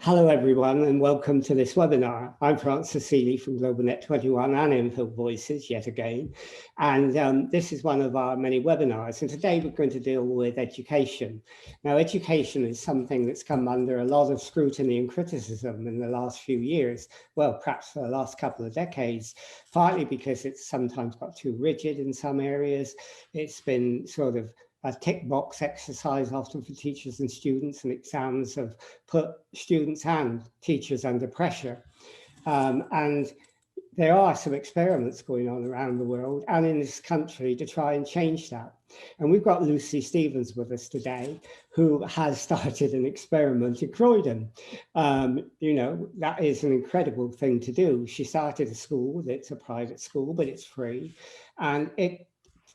Hello everyone and welcome to this webinar. I'm Francis Seeley from GlobalNet 21 and Infill Voices yet again. And this is one of our many webinars, and today we're going to deal with education. Now, education is something that's come under a lot of scrutiny and criticism in the last few years, well, perhaps for the last couple of decades, partly because it's sometimes got too rigid in some areas. It's been sort of a tick box exercise often for teachers and students, and exams have put students and teachers under pressure. And there are some experiments going on around the world and in this country to try and change that. And we've got Lucy Stevens with us today, who has started an experiment in Croydon. You know, that is an incredible thing to do. She started a school that's a private school, but it's free. And it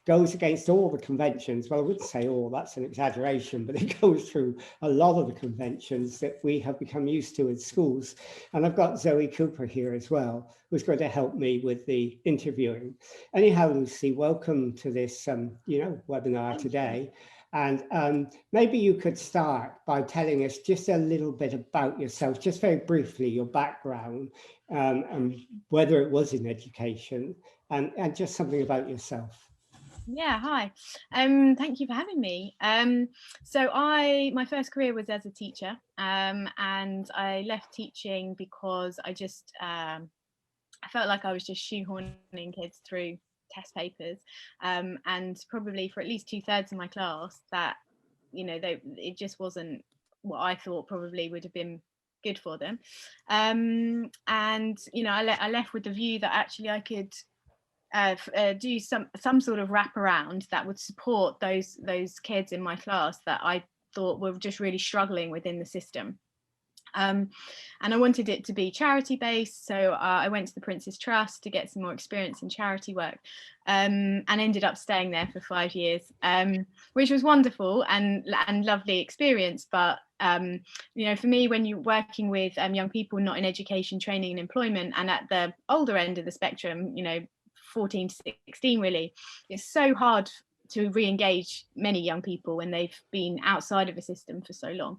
goes against all the conventions. Well, I wouldn't say all, that's an exaggeration, but it goes through a lot of the conventions that we have become used to in schools. And I've got Zoe Cooper here as well, who's going to help me with the interviewing. Anyhow, Lucy, welcome to this webinar today. And maybe you could start by telling us just a little bit about yourself, just very briefly, your background, and whether it was in education, and just something about yourself. Yeah, hi. Thank you for having me. So my first career was as a teacher, and I left teaching because I just I felt like I was just shoehorning kids through test papers, and probably for at least 2/3 of my class that, you know, it just wasn't what I thought probably would have been good for them. And you know, I left with the view that actually I could do some sort of wraparound that would support those kids in my class that I thought were just really struggling within the system. And I wanted it to be charity based, so I went to the Prince's Trust to get some more experience in charity work, and ended up staying there for 5 years, which was wonderful and lovely experience. But you know, for me, when you're working with young people not in education, training and employment, and at the older end of the spectrum, you know, 14 to 16 really, it's so hard to re-engage many young people when they've been outside of a system for so long.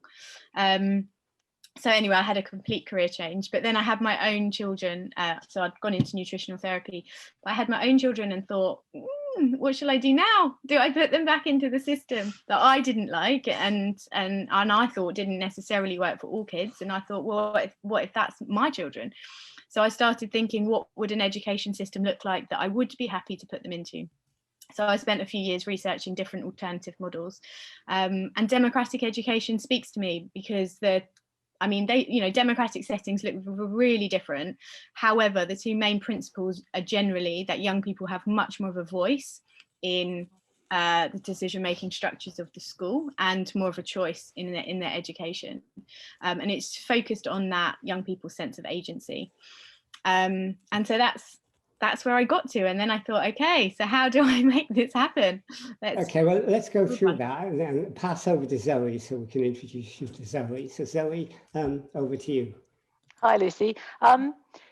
So anyway, I had a complete career change, but then I had my own children, so I'd gone into nutritional therapy, but I had my own children and thought, what shall I do now? Do I put them back into the system that I didn't like and I thought didn't necessarily work for all kids? And I thought, well, what if that's my children? So I started thinking, what would an education system look like that I would be happy to put them into? So I spent a few years researching different alternative models, and democratic education speaks to me because democratic settings look really different. However, the two main principles are generally that young people have much more of a voice in the decision-making structures of the school and more of a choice in their education. And it's focused on that young people's sense of agency. And so that's where I got to. And then I thought, okay, so how do I make this happen? Okay, well, let's go through that and then pass over to Zoe so we can introduce you to Zoe. So Zoe, over to you. Hi, Lucy.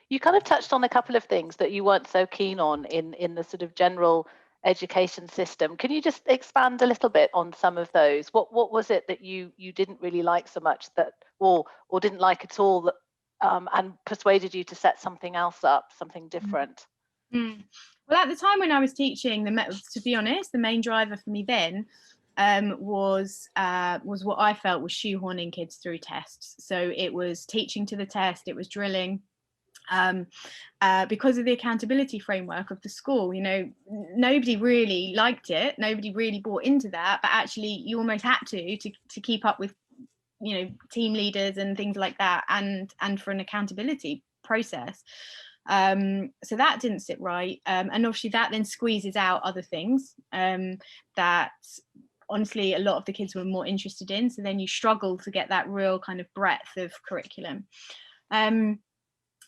You kind of touched on a couple of things that you weren't so keen on in the sort of general education system. Can you just expand a little bit on some of those? What was it that you didn't really like so much, that or didn't like at all, that and persuaded you to set something else up, something different? Well, at the time when I was teaching, to be honest, the main driver for me then was what I felt was shoehorning kids through tests. So it was teaching to the test, it was drilling. Because of the accountability framework of the school, you know, nobody really liked it, nobody really bought into that, but actually you almost had to keep up with, you know, team leaders and things like that, and for an accountability process. So that didn't sit right, and obviously that then squeezes out other things that honestly a lot of the kids were more interested in, so then you struggle to get that real kind of breadth of curriculum.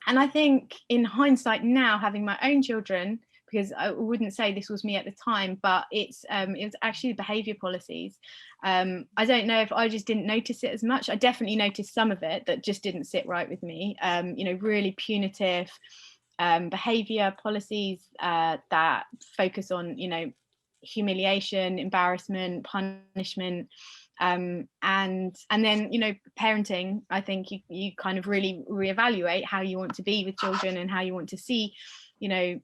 And I think in hindsight now, having my own children, because I wouldn't say this was me at the time, but it was actually the behaviour policies. I don't know if I just didn't notice it as much. I definitely noticed some of it that just didn't sit right with me. You know, really punitive behaviour policies that focus on, you know, humiliation, embarrassment, punishment, And then, you know, parenting, I think you kind of really reevaluate how you want to be with children and how you want to see, you know,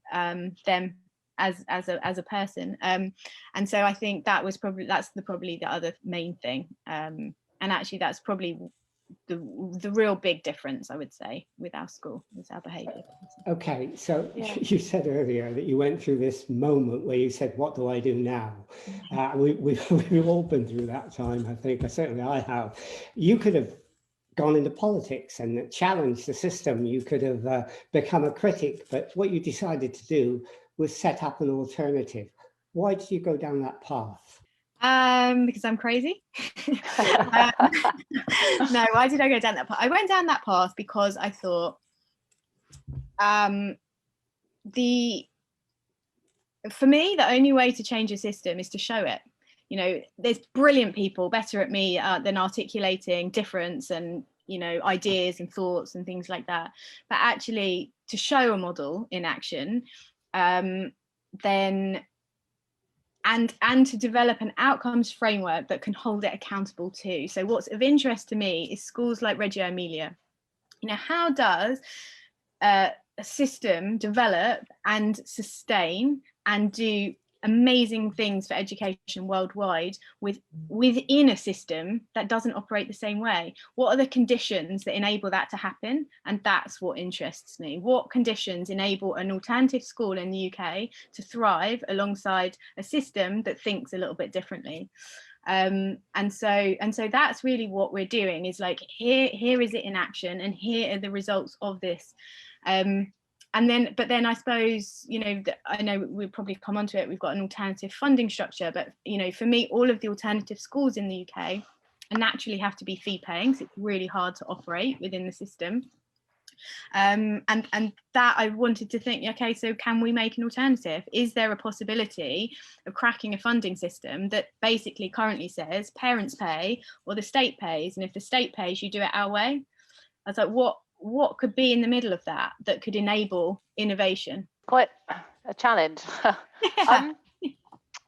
them as a person. And so I think that's probably the other main thing. And actually that's probably the real big difference, I would say, with our school, is our behaviour. Okay, so you said earlier that you went through this moment where you said, what do I do now? We've all been through that time, I think. Certainly I have. You could have gone into politics and challenged the system. You could have become a critic, but what you decided to do was set up an alternative. Why did you go down that path? Because I'm crazy. No, why did I go down that path? I went down that path because I thought for me, the only way to change a system is to show it. You know, there's brilliant people better at me than articulating difference and, you know, ideas and thoughts and things like that. But actually, to show a model in action, then and to develop an outcomes framework that can hold it accountable too. So what's of interest to me is schools like Reggio Emilia. You know, how does a system develop and sustain and do amazing things for education worldwide within a system that doesn't operate the same way? What are the conditions that enable that to happen? And that's what interests me. What conditions enable an alternative school in the UK to thrive alongside a system that thinks a little bit differently? And so that's really what we're doing, is like, here is it in action, and here are the results of this. But then I suppose, you know, I know we'll probably come onto it, we've got an alternative funding structure, but, you know, for me, all of the alternative schools in the UK naturally have to be fee paying, so it's really hard to operate within the system. And that I wanted to think, okay, so can we make an alternative? Is there a possibility of cracking a funding system that basically currently says parents pay or the state pays, and if the state pays, you do it our way? I was like, what could be in the middle of that could enable innovation? Quite a challenge. Yeah.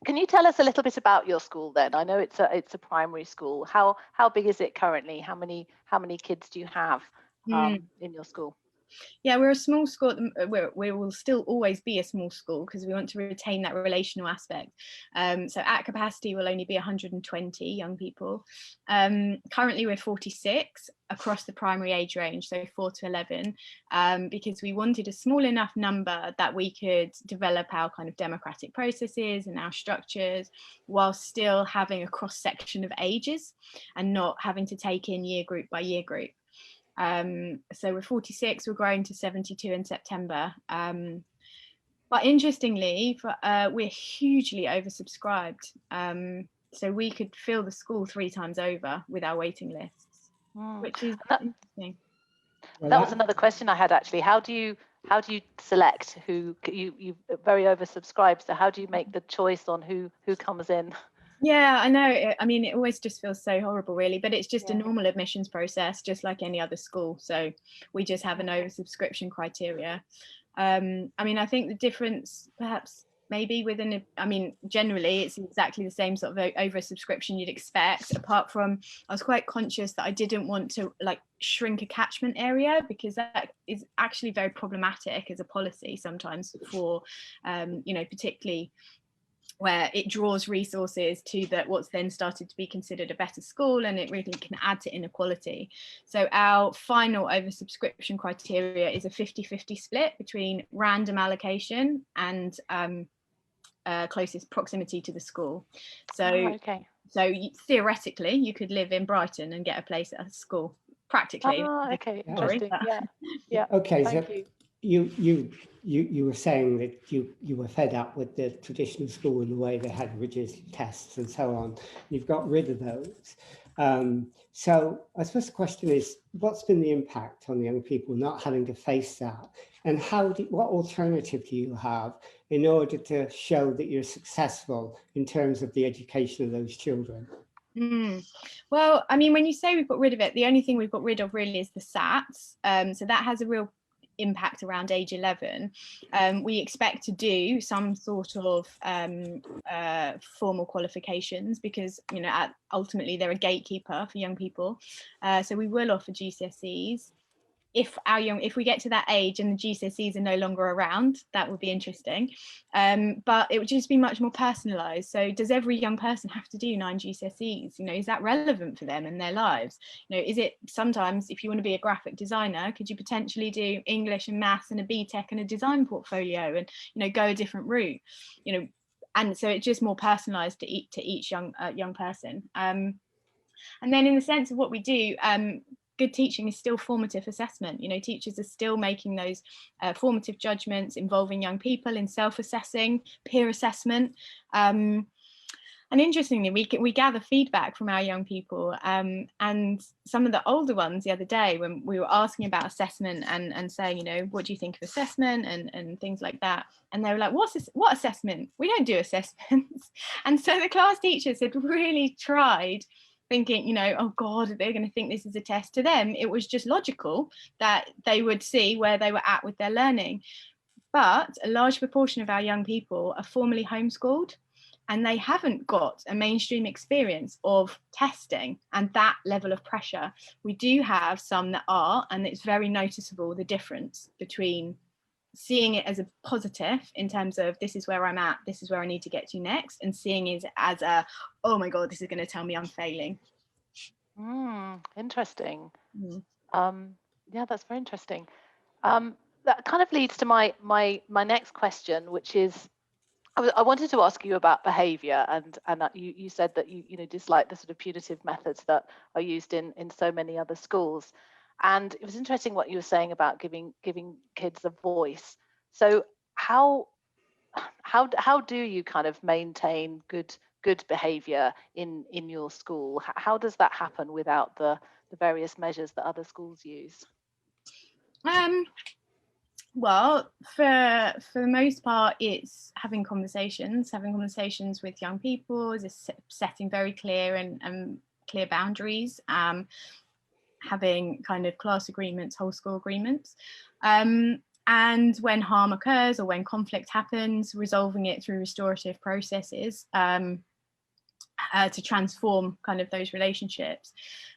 Can you tell us a little bit about your school then? I know it's a primary school. How big is it currently? How many kids do you have in your school? Yeah, we're a small school. We will still always be a small school because we want to retain that relational aspect. So at capacity will only be 120 young people. Currently we're 46 across the primary age range, so 4 to 11, because we wanted a small enough number that we could develop our kind of democratic processes and our structures while still having a cross section of ages and not having to take in year group by year group. So we're 46, we're growing to 72 in September. But interestingly, we're hugely oversubscribed. So we could fill the school 3 times over with our waiting lists, which is interesting. That was another question I had, actually. How do you select who you very oversubscribed? So how do you make the choice on who comes in? Yeah, I know. I mean, it always just feels so horrible, really, but it's just a normal admissions process, just like any other school. So we just have an oversubscription criteria. I mean, I think the difference perhaps maybe generally it's exactly the same sort of oversubscription you'd expect, apart from I was quite conscious that I didn't want to like shrink a catchment area, because that is actually very problematic as a policy sometimes for, you know, particularly where it draws resources to what's then started to be considered a better school, and it really can add to inequality. So our final oversubscription criteria is a 50-50 split between random allocation and closest proximity to the school. So, theoretically, you could live in Brighton and get a place at a school. Practically. Okay, interesting. Yeah. Okay, thank you. You were saying that you were fed up with the traditional school and the way they had rigid tests and so on. You've got rid of those. So I suppose the question is, what's been the impact on young people not having to face that? And what alternative do you have in order to show that you're successful in terms of the education of those children? Well, I mean, when you say we've got rid of it, the only thing we've got rid of really is the SATs. So that has a real impact around age 11, we expect to do some sort of formal qualifications, because ultimately they're a gatekeeper for young people. So we will offer GCSEs. If we get to that age and the GCSEs are no longer around, that would be interesting, but it would just be much more personalised. So does every young person have to do 9 GCSEs? Is that relevant for them and their lives? Is it, sometimes if you want to be a graphic designer, could you potentially do English and maths and a BTEC and a design portfolio and go a different route? And so it's just more personalised to each young person. And then in the sense of what we do, good teaching is still formative assessment. Teachers are still making those formative judgments involving young people in self-assessing, peer assessment. And interestingly, we gather feedback from our young people, and some of the older ones the other day, when we were asking about assessment and saying, what do you think of assessment and things like that? And they were like, what assessment? We don't do assessments. And so the class teachers had really tried thinking, oh God, they're going to think this is a test. To them, it was just logical that they would see where they were at with their learning. But a large proportion of our young people are formally homeschooled, and they haven't got a mainstream experience of testing and that level of pressure. We do have some that are, and it's very noticeable, the difference between seeing it as a positive in terms of this is where I'm at, this is where I need to get to next, and seeing it as a, oh my God, this is going to tell me I'm failing. Interesting. Yeah, that's very interesting. That kind of leads to my next question, which is, I wanted to ask you about behaviour, and you said that you dislike the sort of punitive methods that are used in so many other schools. And it was interesting what you were saying about giving kids a voice. So how do you kind of maintain good behaviour in your school? How does that happen without the various measures that other schools use? Well, for the most part, it's having conversations with young people, is setting very clear and clear boundaries, having kind of class agreements, whole school agreements, and when harm occurs or when conflict happens, resolving it through restorative processes to transform kind of those relationships.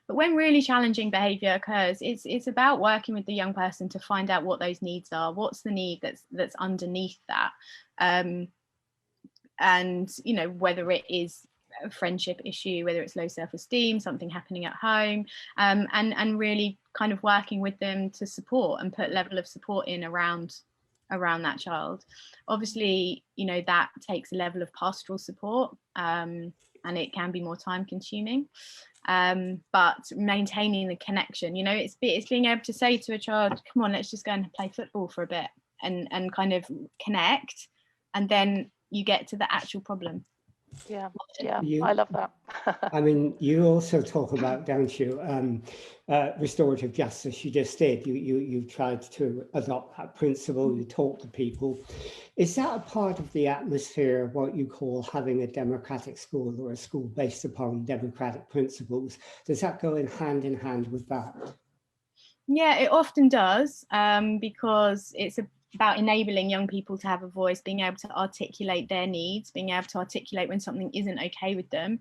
But when really challenging behaviour occurs, it's about working with the young person to find out what those needs are, what's the need that's underneath that, and whether it is a friendship issue, whether it's low self-esteem, something happening at home, and really kind of working with them to support and put level of support in around that child. Obviously, that takes a level of pastoral support, and it can be more time consuming, but maintaining the connection, it's being able to say to a child, come on, let's just go and play football for a bit, and kind of connect, and then you get to the actual problem. Yeah, I love that. I mean, you also talk about, don't you, restorative justice. You just did. You tried to adopt that principle. You talk to people. Is that a part of the atmosphere of what you call having a democratic school, or a school based upon democratic principles? Does that go in hand with that? Yeah, it often does, because it's about enabling young people to have a voice, being able to articulate their needs, being able to articulate when something isn't okay with them,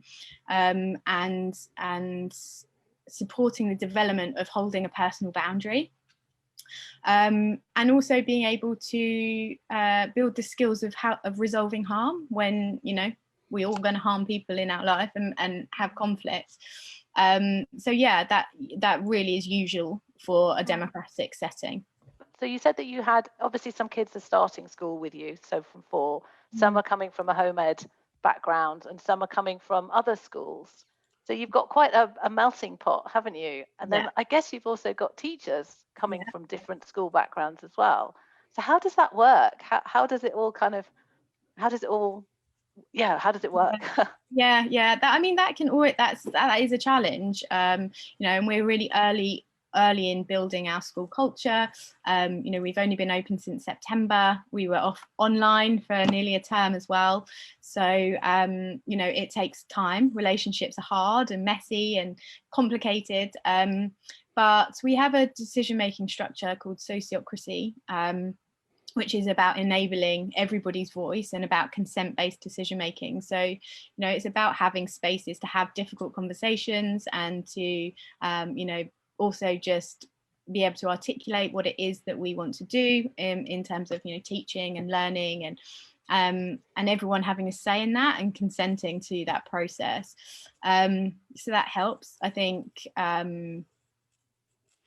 and supporting the development of holding a personal boundary, and also being able to build the skills of resolving harm when we're all going to harm people in our life and have conflict. So yeah, that really is usual for a democratic setting. So you said that you had, obviously some kids are starting school with you, so from 4, some are coming from a home ed background and some are coming from other schools. So you've got quite a melting pot, haven't you? And then I guess you've also got teachers coming from different school backgrounds as well. So how does that work? How does it all work? Yeah. That is a challenge. And we're really early in building our school culture. We've only been open since September. We were online for nearly a term as well. So, it takes time. Relationships are hard and messy and complicated. But we have a decision-making structure called sociocracy, which is about enabling everybody's voice and about consent-based decision-making. So, you know, it's about having spaces to have difficult conversations and to, you know, also just be able to articulate what it is that we want to do in terms of, you know, teaching and learning, and everyone having a say in that and consenting to that process. So that helps, I think.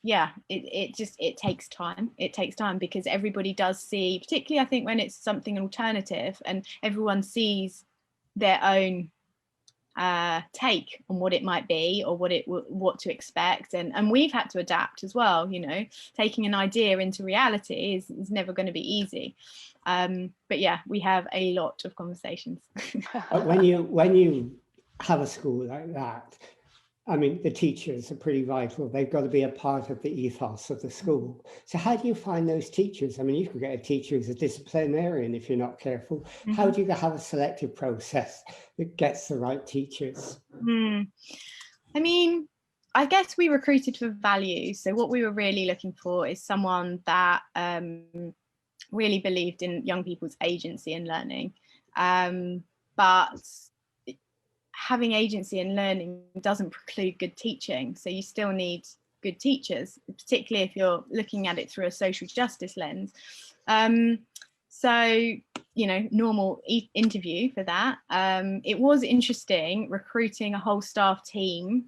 Yeah, it takes time. It takes time because everybody does see, particularly I think when it's something alternative and everyone sees their own take on what it might be or what to expect, and we've had to adapt as well. You know, taking an idea into reality is never going to be easy. But yeah, we have a lot of conversations. When you have a school like that, I mean, the teachers are pretty vital. They've got to be a part of the ethos of the school. So how do you find those teachers? I mean, you could get a teacher who's a disciplinarian if you're not careful. Mm-hmm. How do you have a selective process that gets the right teachers? I mean, I guess we recruited for values. So what we were really looking for is someone that really believed in young people's agency and learning. But having agency and learning doesn't preclude good teaching. So you still need good teachers, particularly if you're looking at it through a social justice lens. So, you know, normal interview for that. It was interesting recruiting a whole staff team,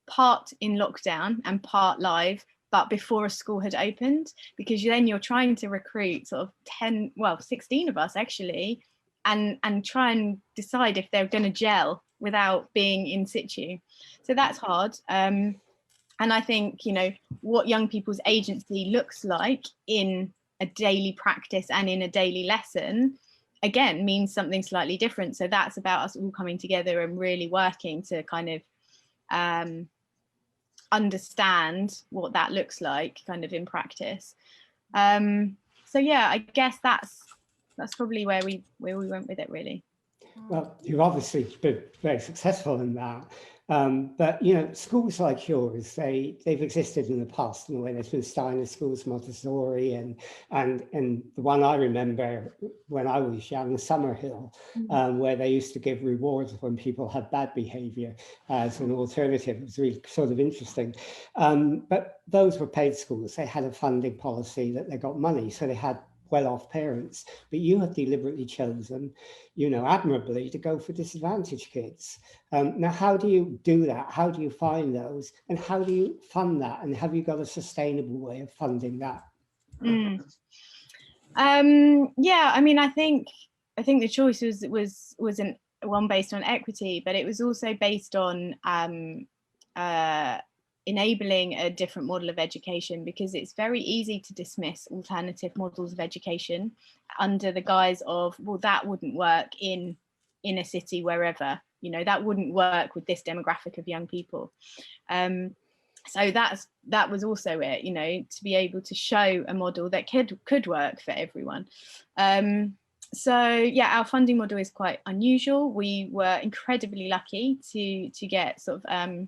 part in lockdown and part live, but before a school had opened, because then you're trying to recruit sort of 16 of us actually, and try and decide if they're going to gel without being in situ. So that's hard. And I think, you know, what young people's agency looks like in a daily practice and in a daily lesson, again, means something slightly different. So that's about us all coming together and really working to kind of understand what that looks like kind of in practice. So yeah, I guess that's probably where we went with it, really. Well, you've obviously been very successful in that. But, you know, schools like yours, they've existed in the past in the way there's been Steiner schools, Montessori, and the one I remember when I was young, Summerhill, where they used to give rewards when people had bad behavior as an alternative. It was really sort of interesting. But those were paid schools. They had a funding policy that they got money, so they had well-off parents, but you have deliberately chosen, you know, admirably, to go for disadvantaged kids. Now, how do you do that? How do you find those? And how do you fund that? And have you got a sustainable way of funding that? Yeah, I mean, I think the choice was one based on equity, but it was also based on enabling a different model of education, because it's very easy to dismiss alternative models of education under the guise of, well, that wouldn't work in a city wherever, you know, that wouldn't work with this demographic of young people. So that was also it, you know, to be able to show a model that could work for everyone. So yeah, our funding model is quite unusual. We were incredibly lucky to get sort of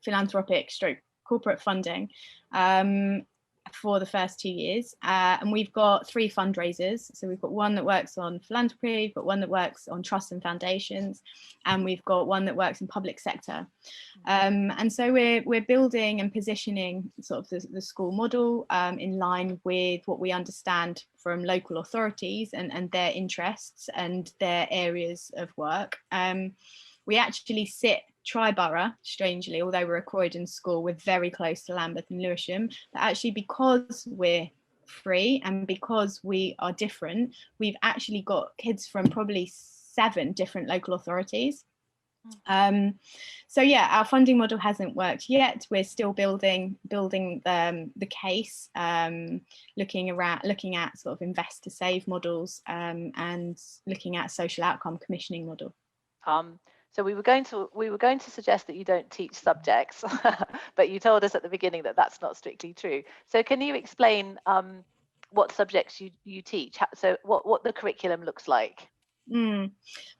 philanthropic stroke corporate funding for the first 2 years, and we've got 3 fundraisers. So we've got one that works on philanthropy, we've got one that works on trusts and foundations, and we've got one that works in public sector. And so we're building and positioning sort of the school model in line with what we understand from local authorities and their interests and their areas of work. We actually sit tri-borough, strangely, although we're a Croydon school, we're very close to Lambeth and Lewisham. But actually, because we're free and because we are different, we've actually got kids from probably 7 different local authorities. So yeah, our funding model hasn't worked yet. We're still building the case, looking at sort of invest to save models, and looking at social outcome commissioning model. So we were going to suggest that you don't teach subjects, but you told us at the beginning that that's not strictly true. So can you explain what subjects you teach? So what the curriculum looks like? But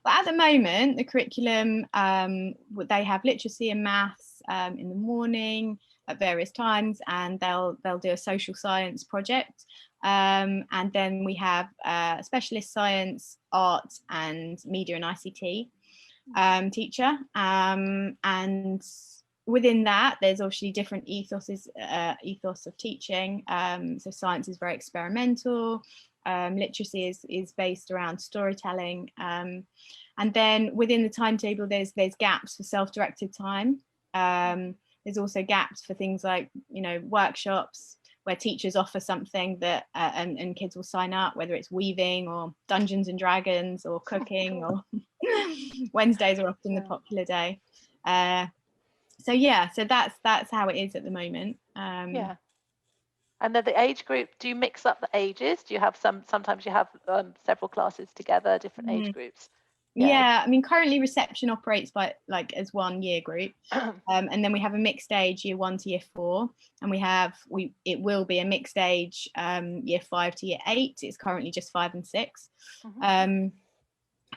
at the moment, the curriculum, they have literacy and maths in the morning. at various times, and they'll do a social science project. And then we have specialist science, art and media and ICT teacher. And within that, there's obviously different ethos of teaching. So science is very experimental. Literacy is based around storytelling. And then within the timetable, there's gaps for self-directed time. There's also gaps for things like, workshops where teachers offer something that and kids will sign up, whether it's weaving or Dungeons and Dragons or cooking, or Wednesdays are often the popular day. So yeah, so that's how it is at the moment. Yeah. And then the age group, do you mix up the ages? Do you have sometimes you have several classes together, different age groups? Yeah, I mean, currently reception operates by as one year group, and then we have a mixed age year 1 to year 4, and it will be a mixed age year 5 to year 8. It's currently just 5 and 6. For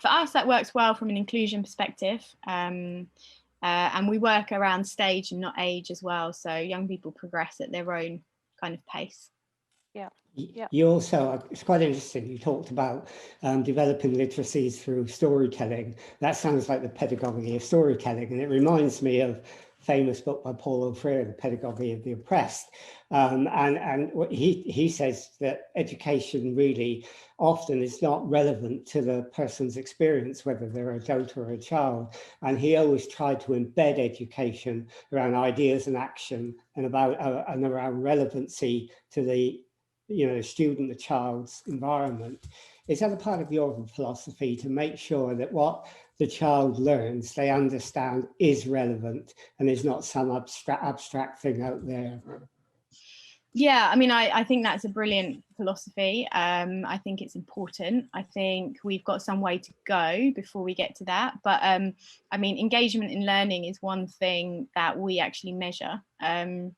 us, that works well from an inclusion perspective, and we work around stage and not age as well. So young people progress at their own kind of pace. Yeah. You also, it's quite interesting, you talked about developing literacies through storytelling. That sounds like the pedagogy of storytelling, and it reminds me of a famous book by Paulo Freire, The Pedagogy of the Oppressed. And he says that education really often is not relevant to the person's experience, whether they're an adult or a child. And he always tried to embed education around ideas and action and around relevancy to the student, the child's environment. Is that a part of your philosophy, to make sure that what the child learns, they understand is relevant and is not some abstract thing out there? Yeah, I mean, I think that's a brilliant philosophy. I think it's important. I think we've got some way to go before we get to that. But I mean, engagement in learning is one thing that we actually measure. And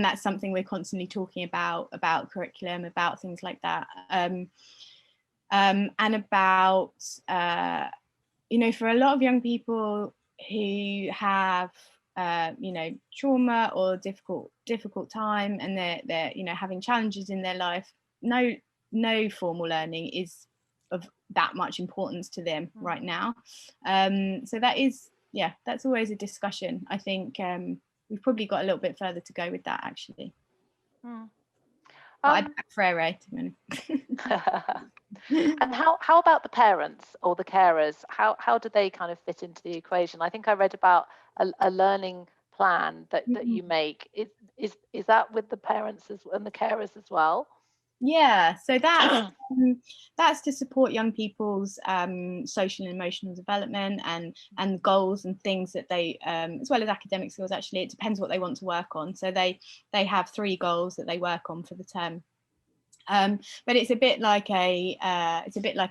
that's something we're constantly talking about curriculum, about things like that, and about for a lot of young people who have trauma or difficult time, and they're having challenges in their life, no formal learning is of that much importance to them right now. So that's always a discussion. I think we've probably got a little bit further to go with that, actually. But I back Freire, to be honest. And how about the parents or the carers? How do they kind of fit into the equation? I think I read about a learning plan that you make. Is that with the parents and the carers as well? Yeah, so that's to support young people's social and emotional development and goals and things that they, as well as academic skills. Actually, it depends what they want to work on. So they have 3 goals that they work on for the term. But it's a bit like a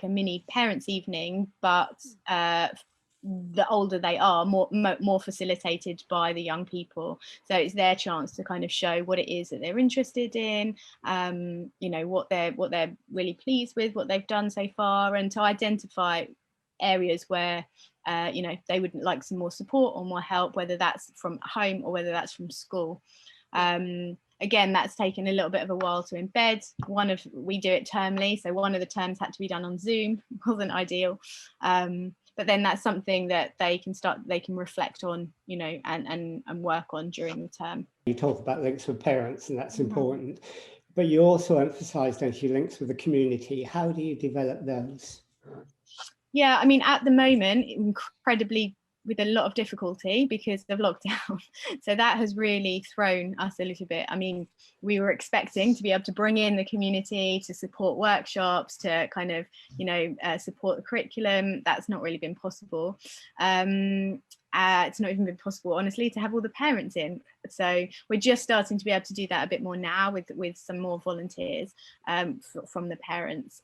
mini parents' evening, but the older they are, more facilitated by the young people. So it's their chance to kind of show what it is that they're interested in, what they're really pleased with, what they've done so far, and to identify areas where they would like some more support or more help, whether that's from home or whether that's from school. Again, that's taken a little bit of a while to embed. We do it termly, so one of the terms had to be done on Zoom. Wasn't ideal, but then that's something that they can reflect on, and work on during the term. You talk about links with parents, and that's important, but you also emphasise, don't you, links with the community. How do you develop those? Yeah, I mean, at the moment, incredibly with a lot of difficulty because of lockdown. So that has really thrown us a little bit. I mean, we were expecting to be able to bring in the community to support workshops, to kind of, support the curriculum. That's not really been possible. It's not even been possible, honestly, to have all the parents in. So we're just starting to be able to do that a bit more now with some more volunteers from the parents.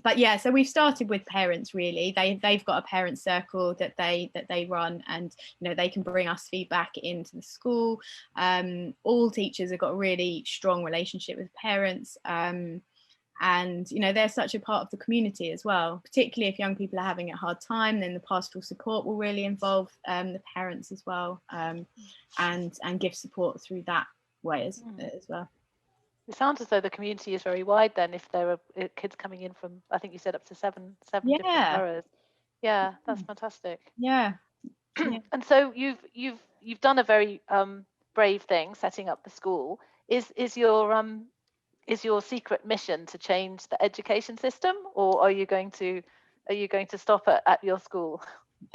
But yeah, so we've started with parents. Really, they've got a parent circle that they run, and they can bring us feedback into the school. All teachers have got a really strong relationship with parents, And, you know, they're such a part of the community as well, particularly if young people are having a hard time, then the pastoral support will really involve the parents as well, and give support through that way as well. It sounds as though the community is very wide then, if there are kids coming in from, I think you said up to seven different boroughs. Yeah, that's fantastic. Yeah. And so you've done a very brave thing, setting up the school. Is your secret mission to change the education system, or are you going to stop at your school?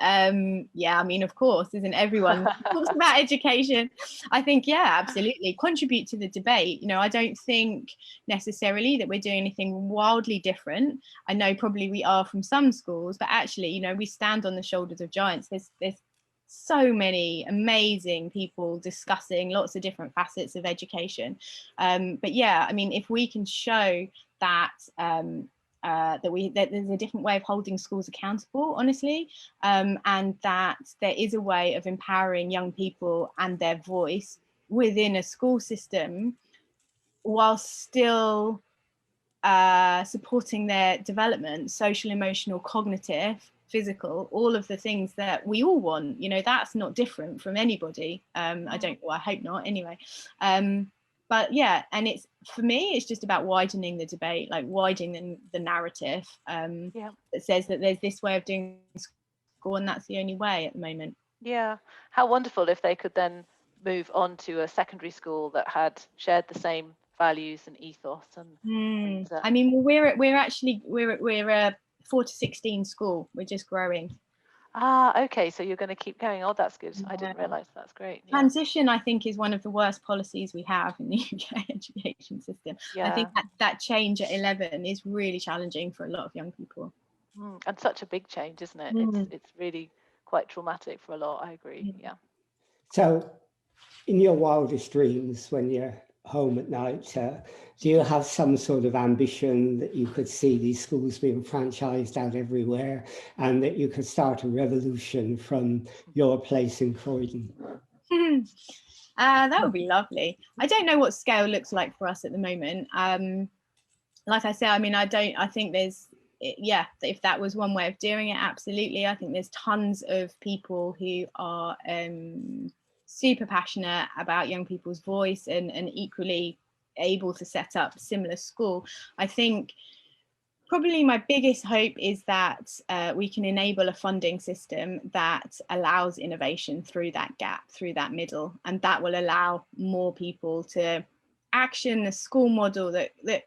Yeah, I mean, of course, isn't everyone talks about education? I think, yeah, absolutely, contribute to the debate. You know, I don't think necessarily that we're doing anything wildly different. I know probably we are from some schools, but actually, you know, we stand on the shoulders of giants. There's so many amazing people discussing lots of different facets of education. But yeah, I mean, if we can show that that there's a different way of holding schools accountable, honestly, and that there is a way of empowering young people and their voice within a school system while still supporting their development, social, emotional, cognitive, physical, all of the things that we all want. You know, that's not different from anybody. I hope not anyway. But yeah, and it's, for me, it's just about widening the debate, like widening the narrative that says that there's this way of doing school and that's the only way at the moment. Yeah, how wonderful if they could then move on to a secondary school that had shared the same values and ethos. And I mean, we're a 4 to 16 school. We're just growing. Okay, so you're going to keep going. Oh, that's good. I didn't realize. That's great. Transition, I think, is one of the worst policies we have in the UK education system. I think that change at 11 is really challenging for a lot of young people. And such a big change, isn't it? It's really quite traumatic for a lot. I agree. Yeah. So in your wildest dreams, when you're home at night, do you have some sort of ambition that you could see these schools being franchised out everywhere and that you could start a revolution from your place in Croydon? That would be lovely. I don't know what scale looks like for us at the moment. Like I say, I mean, I think there's, if that was one way of doing it, absolutely. I think there's tons of people who are super passionate about young people's voice and equally able to set up similar school. I think probably my biggest hope is that we can enable a funding system that allows innovation through that gap, through that middle, and that will allow more people to action a school model that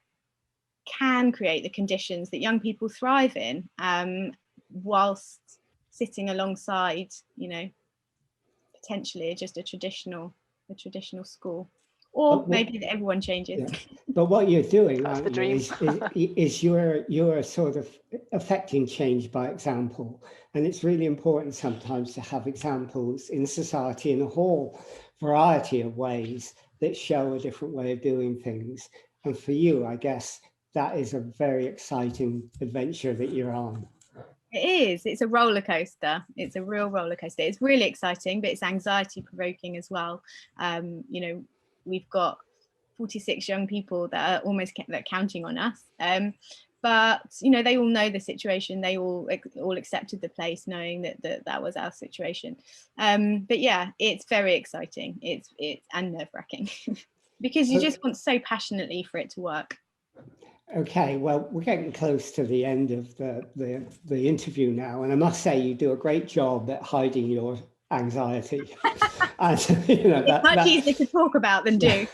can create the conditions that young people thrive in, whilst sitting alongside, you know, potentially just a traditional school, or maybe that everyone changes. Yeah. But what you're doing, That's the dream. is you're sort of affecting change by example, and it's really important sometimes to have examples in society in a whole variety of ways that show a different way of doing things. And for you, I guess that is a very exciting adventure that you're on. It is. It's a roller coaster. It's a real roller coaster. It's really exciting, but it's anxiety provoking as well. You know, we've got 46 young people that are almost counting on us. But you know, they all know the situation. They all accepted the place, knowing that was our situation. But yeah, it's very exciting. It's and nerve-wracking because you just want so passionately for it to work. Okay, well, we're getting close to the end of the interview now, and I must say you do a great job at hiding your anxiety. And, you know, it's much easier to talk about than do.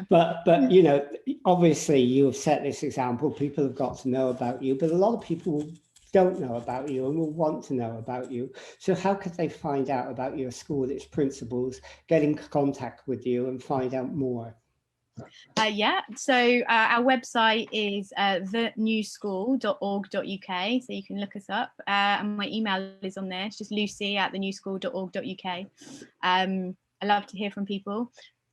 But you know, obviously you have set this example. People have got to know about you, but a lot of people don't know about you and will want to know about you. So how could they find out about your school, its principles, get in contact with you and find out more? So our website is thenewschool.org.uk, so you can look us up, and my email is on there. It's just lucy@thenewschool.org.uk. I love to hear from people.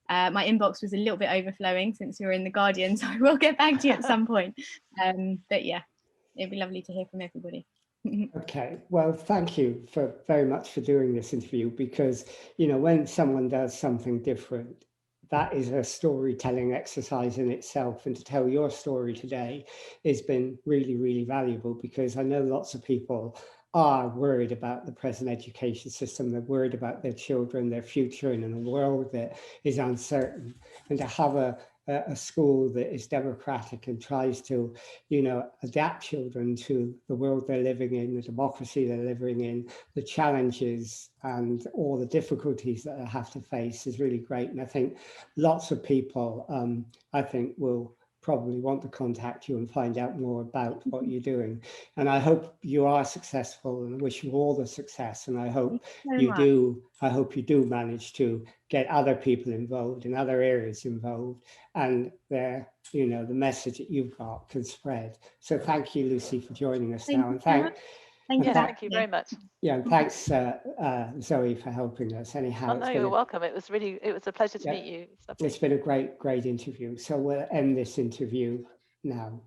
My inbox was a little bit overflowing since we were in the Guardian, so I will get back to you at some point. But yeah, it'd be lovely to hear from everybody. Okay, well, thank you very much for doing this interview, because you know, when someone does something different, that is a storytelling exercise in itself. And to tell your story today has been really, really valuable, because I know lots of people are worried about the present education system. They're worried about their children, their future, and in a world that is uncertain. And to have a school that is democratic and tries to, adapt children to the world they're living in, the democracy they're living in, the challenges and all the difficulties that they have to face is really great. And I think lots of people, will probably want to contact you and find out more about what you're doing. And I hope you are successful, and wish you all the success. And I hope you do manage to get other people involved in other areas involved, and the message that you've got can spread. So thank you, Lucy, for joining us now. And thank you very much. Yeah, and thanks, Zoe, for helping us. Anyhow, you're welcome. It was a pleasure to meet you. It's been a great interview. So we'll end this interview now.